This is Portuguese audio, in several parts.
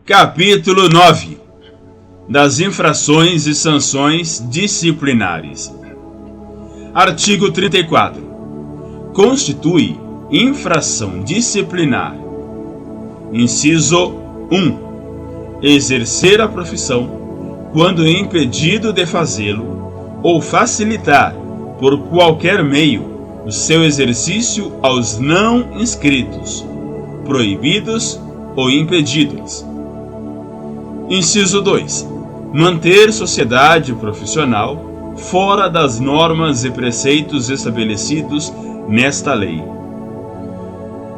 Capítulo 9 das infrações e sanções disciplinares. Artigo 34. Constitui infração disciplinar: inciso 1. Exercer a profissão, quando impedido de fazê-lo, ou facilitar, por qualquer meio, o seu exercício aos não inscritos, proibidos ou impedidos. Inciso 2. Manter sociedade profissional fora das normas e preceitos estabelecidos nesta lei.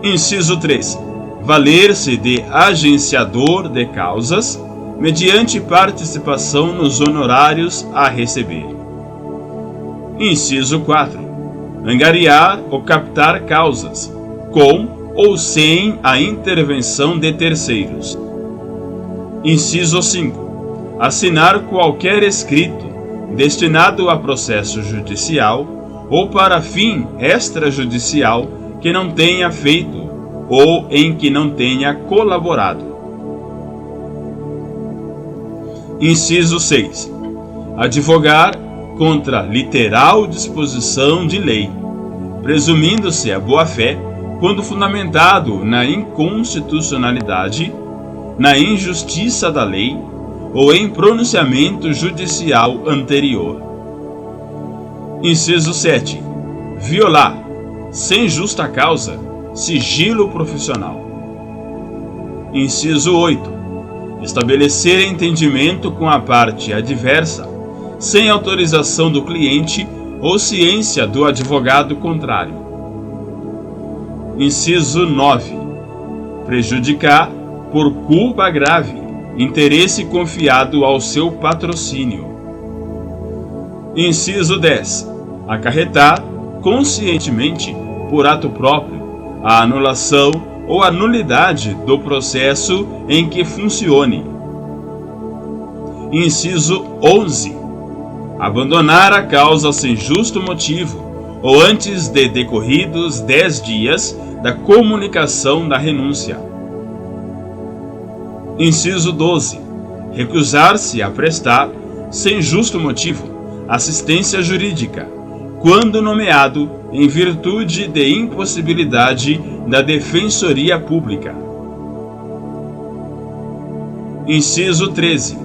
Inciso 3. Valer-se de agenciador de causas, mediante participação nos honorários a receber. Inciso 4. Angariar ou captar causas, com ou sem a intervenção de terceiros. Inciso 5. Assinar qualquer escrito destinado a processo judicial ou para fim extrajudicial que não tenha feito ou em que não tenha colaborado. Inciso 6. Advogar contra literal disposição de lei, presumindo-se a boa-fé quando fundamentado na inconstitucionalidade, na injustiça da lei ou em pronunciamento judicial anterior. Inciso 7. Violar, sem justa causa, sigilo profissional. Inciso 8. Estabelecer entendimento com a parte adversa, sem autorização do cliente ou ciência do advogado contrário. Inciso 9. Prejudicar, por culpa grave, interesse confiado ao seu patrocínio. Inciso 10. Acarretar, conscientemente, por ato próprio, a anulação ou a nulidade do processo em que funcione. Inciso 11. Abandonar a causa sem justo motivo ou antes de decorridos 10 dias da comunicação da renúncia. Inciso 12. Recusar-se a prestar, sem justo motivo, assistência jurídica, quando nomeado em virtude de impossibilidade da Defensoria Pública. Inciso 13.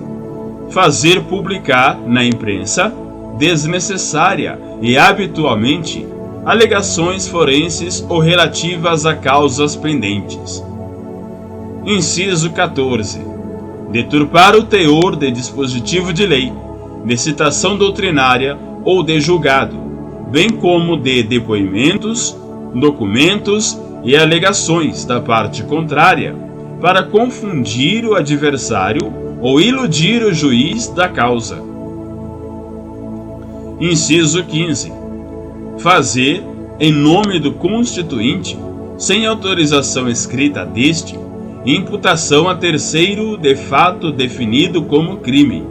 Fazer publicar na imprensa, desnecessária e habitualmente, alegações forenses ou relativas a causas pendentes. Inciso 14. Deturpar o teor de dispositivo de lei, de citação doutrinária ou de julgado, bem como de depoimentos, documentos e alegações da parte contrária, para confundir o adversário ou iludir o juiz da causa. Inciso 15. Fazer, em nome do constituinte, sem autorização escrita deste, imputação a terceiro de fato definido como crime.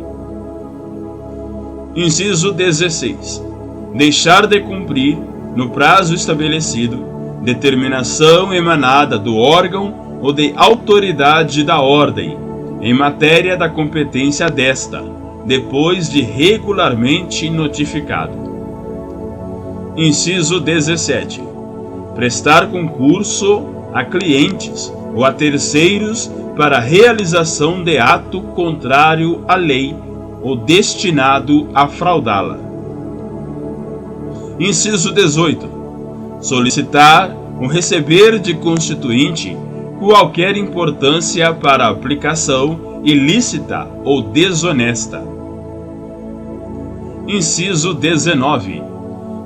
Inciso 16. Deixar de cumprir, no prazo estabelecido, determinação emanada do órgão ou de autoridade da ordem, em matéria da competência desta, depois de regularmente notificado. Inciso 17. Prestar concurso a clientes ou a terceiros para a realização de ato contrário à lei ou destinado a fraudá-la. Inciso 18. Solicitar ou receber de constituinte qualquer importância para aplicação ilícita ou desonesta. Inciso 19.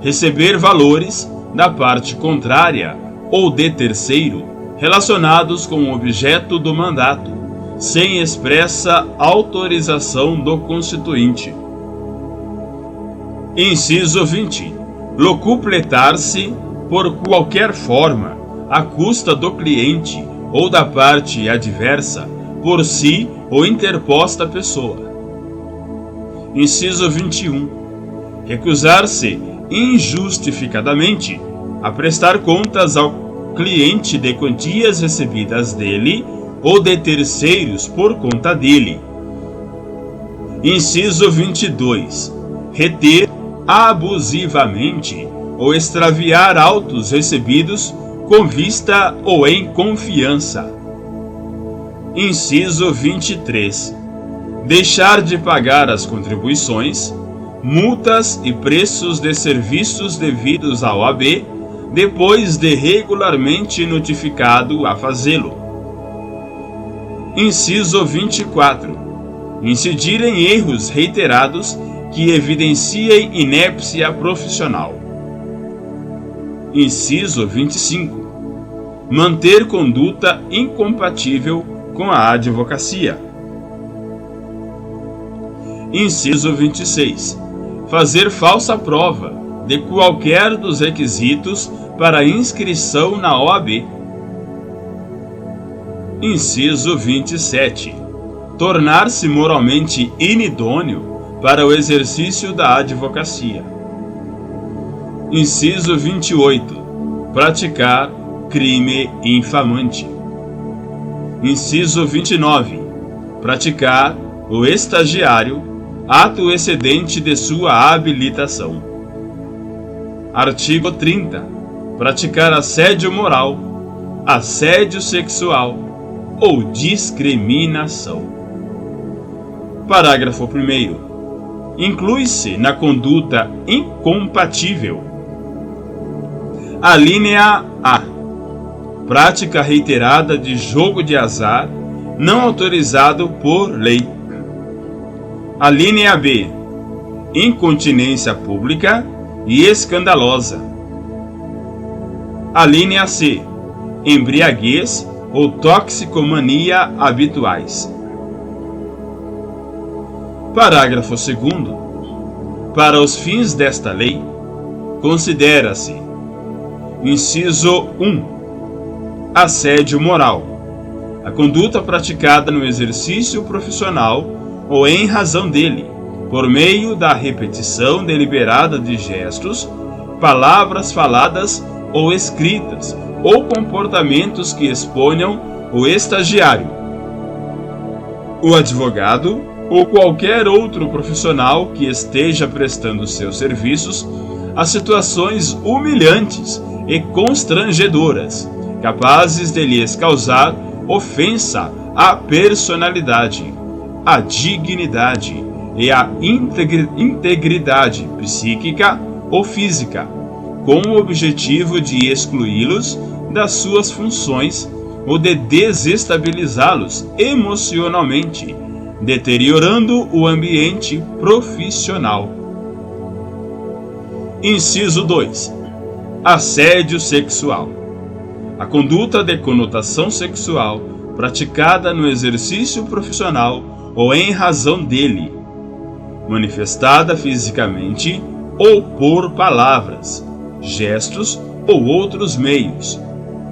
Receber valores da parte contrária ou de terceiro relacionados com o objeto do mandato, sem expressa autorização do constituinte. Inciso 20. Locupletar-se, por qualquer forma, à custa do cliente ou da parte adversa, por si ou interposta pessoa. Inciso 21. Recusar-se injustificadamente a prestar contas ao cliente de quantias recebidas dele ou de terceiros por conta dele. Inciso 22. Reter abusivamente ou extraviar autos recebidos com vista ou em confiança. Inciso 23. Deixar de pagar as contribuições, multas e preços de serviços devidos à OAB depois de regularmente notificado a fazê-lo. Inciso 24. Incidir em erros reiterados que evidenciem inépcia profissional. Inciso 25. Manter conduta incompatível com a advocacia. Inciso 26. Fazer falsa prova de qualquer dos requisitos para inscrição na OAB. Inciso 27. Tornar-se moralmente inidôneo para o exercício da advocacia. Inciso 28. Praticar crime infamante. Inciso 29. Praticar o estagiário ato excedente de sua habilitação. Artigo 30. Praticar assédio moral, assédio sexual ou discriminação. Parágrafo 1º. Inclui-se na conduta incompatível: alínea A. Prática reiterada de jogo de azar não autorizado por lei. Alínea B. Incontinência pública e escandalosa. Alínea C. Embriaguez ou toxicomania habituais. Parágrafo 2º. Para os fins desta lei, considera-se: inciso 1. Assédio moral: a conduta praticada no exercício profissional ou em razão dele, por meio da repetição deliberada de gestos, palavras faladas ou escritas, ou comportamentos que exponham o estagiário, o advogado ou qualquer outro profissional que esteja prestando seus serviços a situações humilhantes e constrangedoras, capazes de lhes causar ofensa à personalidade, à dignidade e à integridade psíquica ou física, com o objetivo de excluí-los das suas funções ou de desestabilizá-los emocionalmente, deteriorando o ambiente profissional. Inciso 2. Assédio sexual: a conduta de conotação sexual praticada no exercício profissional ou em razão dele, manifestada fisicamente ou por palavras, gestos ou outros meios,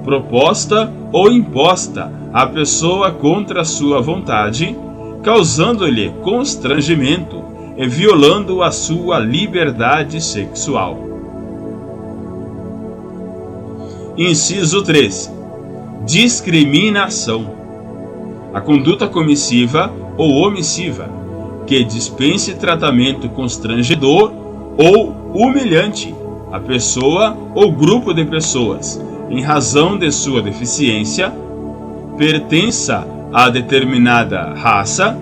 proposta ou imposta à pessoa contra sua vontade, causando-lhe constrangimento e violando a sua liberdade sexual. Inciso 3. Discriminação: a conduta comissiva ou omissiva que dispense tratamento constrangedor ou humilhante a pessoa ou grupo de pessoas em razão de sua deficiência, pertença a determinada raça,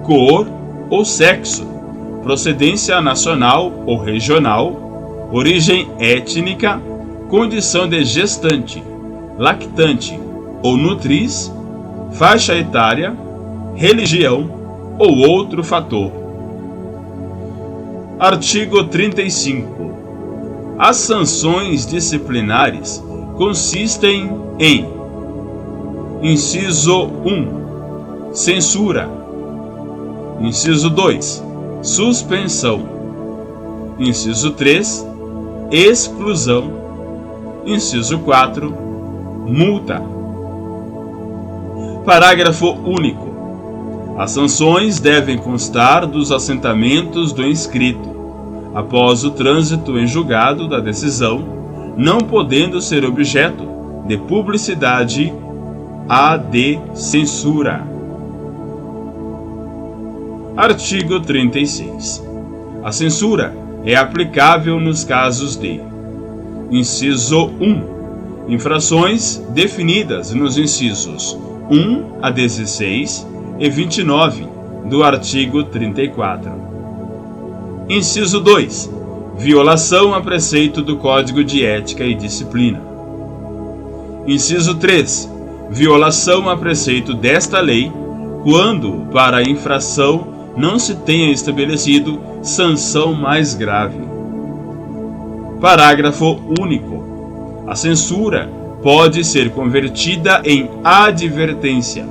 cor ou sexo, procedência nacional ou regional, origem étnica, condição de gestante, lactante ou nutriz, faixa etária, religião ou outro fator. Artigo 35. As sanções disciplinares consistem em: inciso 1. Censura. Inciso 2. Suspensão. Inciso 3. Exclusão. Inciso 4. Multa. Parágrafo único. As sanções devem constar dos assentamentos do inscrito, após o trânsito em julgado da decisão, não podendo ser objeto de publicidade a de censura. Artigo 36. A censura é aplicável nos casos de: inciso 1. Infrações definidas nos incisos 1 a 16 e 29 do artigo 34. Inciso 2. Violação a preceito do Código de Ética e Disciplina. Inciso 3. Violação a preceito desta lei, quando para a infração não se tenha estabelecido sanção mais grave. Parágrafo único. A censura pode ser convertida em advertência,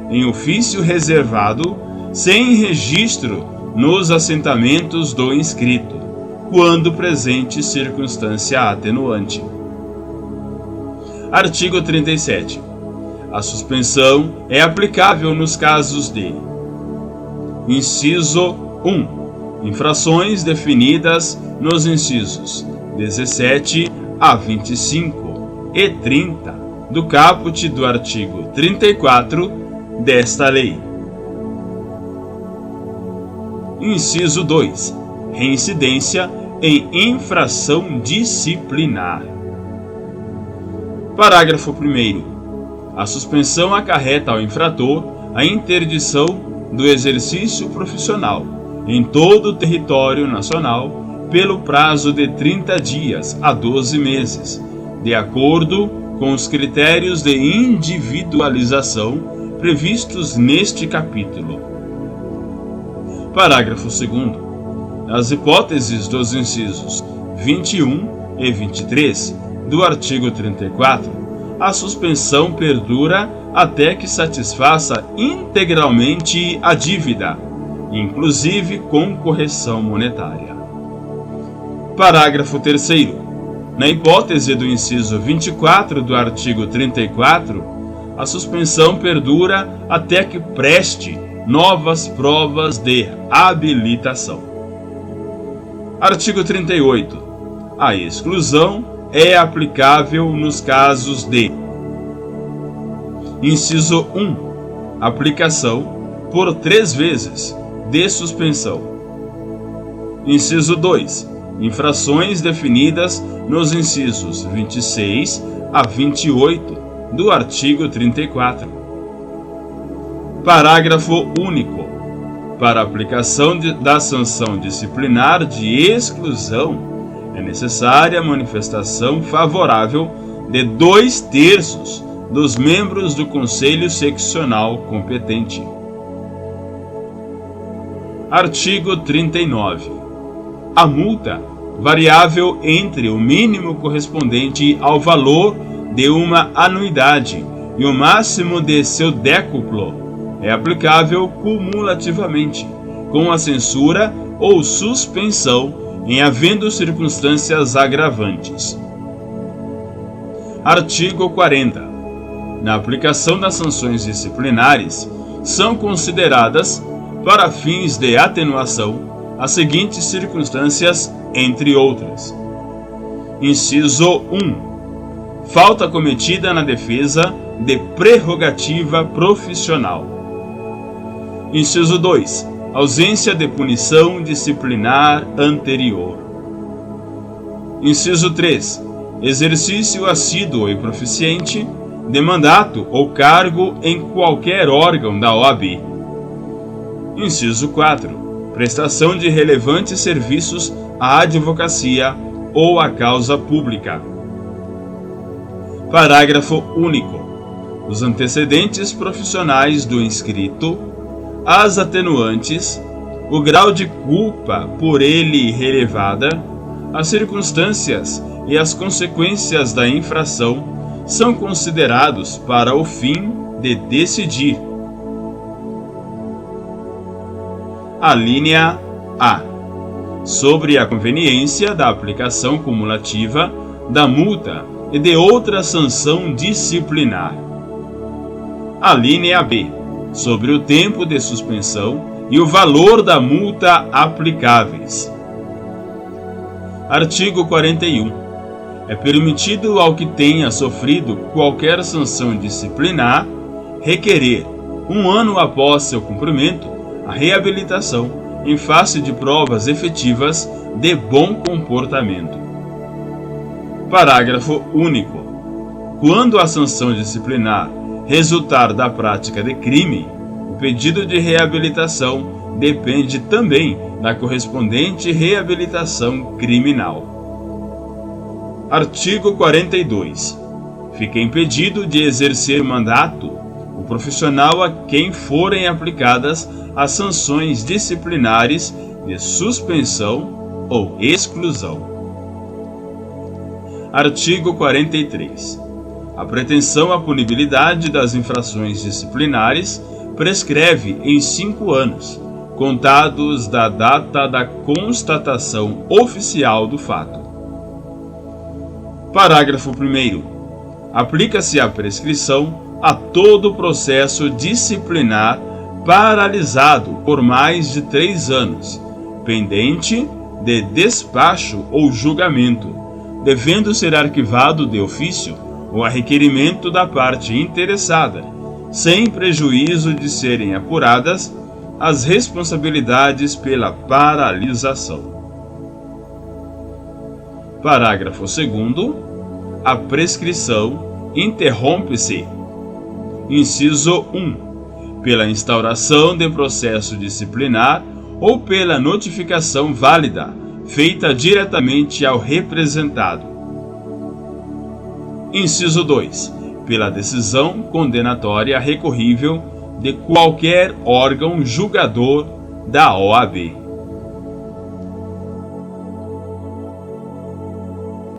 em ofício reservado, sem registro nos assentamentos do inscrito, quando presente circunstância atenuante. Artigo 37. A suspensão é aplicável nos casos de: inciso 1. Infrações definidas nos incisos 17 a 25 e 30 do caput do artigo 34 desta lei. Inciso 2. Reincidência em infração disciplinar. Parágrafo 1º. A suspensão acarreta ao infrator a interdição do exercício profissional em todo o território nacional pelo prazo de 30 dias a 12 meses, de acordo com os critérios de individualização previstos neste capítulo. Parágrafo 2º. Nas hipóteses dos incisos 21 e 23 do artigo 34, a suspensão perdura até que satisfaça integralmente a dívida, inclusive com correção monetária. Parágrafo 3º. Na hipótese do inciso 24 do artigo 34, a suspensão perdura até que preste novas provas de habilitação. Artigo 38. A exclusão é aplicável nos casos de: inciso 1. Aplicação por 3 vezes de suspensão. Inciso 2. Infrações definidas nos incisos 26 a 28 do artigo 34. Parágrafo único. Para a aplicação da sanção disciplinar de exclusão, é necessária a manifestação favorável de 2/3 dos membros do Conselho Seccional competente. Artigo 39. A multa, variável entre o mínimo correspondente ao valor de uma anuidade e o máximo de seu décuplo, é aplicável cumulativamente, com a censura ou suspensão em havendo circunstâncias agravantes. Artigo 40. Na aplicação das sanções disciplinares, são consideradas, para fins de atenuação, as seguintes circunstâncias, entre outras. Inciso 1. Falta cometida na defesa de prerrogativa profissional. Inciso 2. Ausência de punição disciplinar anterior. Inciso 3. Exercício assíduo e proficiente de mandato ou cargo em qualquer órgão da OAB. Inciso 4. Prestação de relevantes serviços à advocacia ou à causa pública. Parágrafo único. Os antecedentes profissionais do inscrito, as atenuantes, o grau de culpa por ele relevada, as circunstâncias e as consequências da infração são considerados para o fim de decidir. Alínea A. Sobre a conveniência da aplicação cumulativa da multa e de outra sanção disciplinar. Alínea B. Sobre o tempo de suspensão e o valor da multa aplicáveis. Artigo 41. É permitido ao que tenha sofrido qualquer sanção disciplinar requerer, 1 ano após seu cumprimento, a reabilitação em face de provas efetivas de bom comportamento. Parágrafo único. Quando a sanção disciplinar resultar da prática de crime, o pedido de reabilitação depende também da correspondente reabilitação criminal. Artigo 42. Fica impedido de exercer mandato o profissional a quem forem aplicadas as sanções disciplinares de suspensão ou exclusão. Artigo 43. A pretensão à punibilidade das infrações disciplinares prescreve em 5 anos, contados da data da constatação oficial do fato. Parágrafo 1º. Aplica-se a prescrição a todo processo disciplinar paralisado por mais de 3 anos, pendente de despacho ou julgamento, devendo ser arquivado de ofício ou a requerimento da parte interessada, sem prejuízo de serem apuradas as responsabilidades pela paralisação. Parágrafo 2º. A prescrição interrompe-se. Inciso 1. Pela instauração de processo disciplinar ou pela notificação válida, feita diretamente ao representado. Inciso 2. Pela decisão condenatória recorrível de qualquer órgão julgador da OAB.